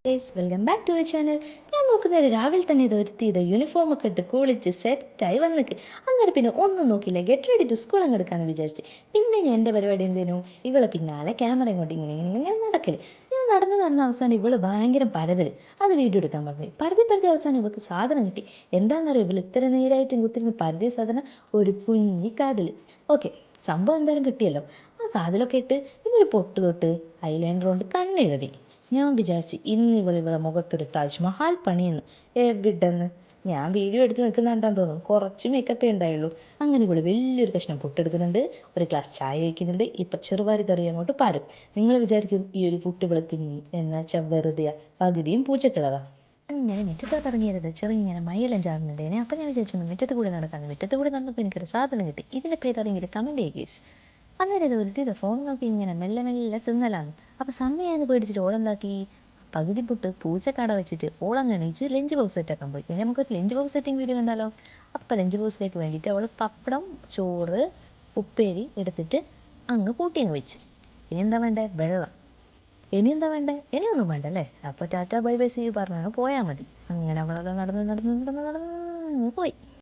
Guys welcome back to our channel. ഞാൻ നോക്കുന്നത് രാവിലെ തന്നെ ഇത് ഒരുത്തിയത് യൂണിഫോമൊക്കെ ഇട്ട് കുളിച്ച് സെറ്റായി വന്നിട്ട് അന്നേരം പിന്നെ ഒന്നും നോക്കില്ല, ഗെറ്റ് റെഡി ടു സ്കൂൾ അങ്ങ് എടുക്കാമെന്ന് വിചാരിച്ച്. പിന്നെ ഞാൻ എൻ്റെ പരിപാടി എന്തേനു, ഇവളെ പിന്നാലെ ക്യാമറയും കൊണ്ട് ഇങ്ങനെ നടക്കല്. ഞാൻ നടന്ന അവസാനം ഇവള് ഭയങ്കര പരതൽ, അത് വീഡിയോ എടുക്കാൻ പറഞ്ഞു. പരതി അവസാനം ഇവൾക്ക് സാധനം കിട്ടി. എന്താണെന്നറിയോ, ഇവൾ ഇത്ര നേരായിട്ടും കുത്തിരുന്ന് പരതിയ സാധനം ഒരു കുഞ്ഞി കാതിൽ. ഓക്കെ, സംഭവം എന്തായാലും കിട്ടിയല്ലോ. ആ കാതിലൊക്കെ ഇട്ട് ഇവര് പൊട്ട് തൊട്ട് ഐലൈനർ കൊണ്ട് കണ്ണെഴുതി. ഞാൻ വിചാരിച്ച് ഇന്ന് ഇവളെ മുഖത്തൊരു താജ്മഹാൽ പണിയെന്ന്. എവിടെന്ന് ഞാൻ വീഡിയോ എടുത്ത് നിൽക്കുന്നുണ്ടാന്ന് തോന്നുന്നു. കുറച്ച് മേക്കപ്പേ ഉണ്ടായുള്ളൂ. അങ്ങനെ ഇവിടെ വലിയൊരു കഷ്ണം പുട്ടെടുക്കുന്നുണ്ട്, ഒരു ഗ്ലാസ് ചായ വയ്ക്കുന്നുണ്ട്. ഇപ്പം ചെറുപാരി കറി അങ്ങോട്ട് പാരും. നിങ്ങൾ വിചാരിക്കും ഈ ഒരു പുട്ട് ഇവിടെ തിന്നി എന്ന് വെച്ചാൽ വെറുതെയാ, പകുതിയും പൂച്ചക്കിളതാ. ഞാൻ മുറ്റത്തോട്ട് ഇറങ്ങിയത് ചെറിയ മയിലും ചാടുന്നുണ്ടേനെ. അപ്പം ഞാൻ വിചാരിച്ചു മുറ്റത്ത് കൂടെ നടക്കാമെന്ന്. മുറ്റത്ത് കൂടെ നടന്നപ്പോൾ എനിക്കൊരു സാധനം കിട്ടി. ഇതിൻ്റെ പേരറിയെങ്കിൽ കമൻറ്റ് ചെയ്യുക. അന്നേരം ഇത് ഒരുത്തിയത് ഫോൺ നോക്കി ഇങ്ങനെ മെല്ലെ മെല്ലെ തിന്നലാണ്. അപ്പോൾ സമയമായെന്ന് പേടിച്ചിട്ട് ഓളെന്താക്കി, പകുതി പുട്ട് പൂച്ചക്കട വെച്ചിട്ട് ഓളങ്ങനെ എണീച്ച് ലഞ്ച് ബോക്സ് സെറ്റാക്കാൻ പോയി. പിന്നെ നമുക്കൊരു ലഞ്ച് ബോക്സ് സെറ്റിംഗ് വീഡിയോ കണ്ടാലോ. അപ്പോൾ ലഞ്ച് ബോക്സിലേക്ക് വേണ്ടിയിട്ട് അവൾ പപ്പടം, ചോറ്, ഉപ്പേരി എടുത്തിട്ട് അങ്ങ് കൂട്ടിയങ്ങ് വെച്ച്. ഇനി എന്താ വേണ്ടേ, വെള്ളം. ഇനി എന്താ വേണ്ടേ, ഇനിയൊന്നും വേണ്ടല്ലേ. അപ്പോൾ ടാറ്റ ബൈ ബൈ സീ പറഞ്ഞാൽ പോയാൽ മതി. അങ്ങനെ അവളത് നടന്ന് പോയി.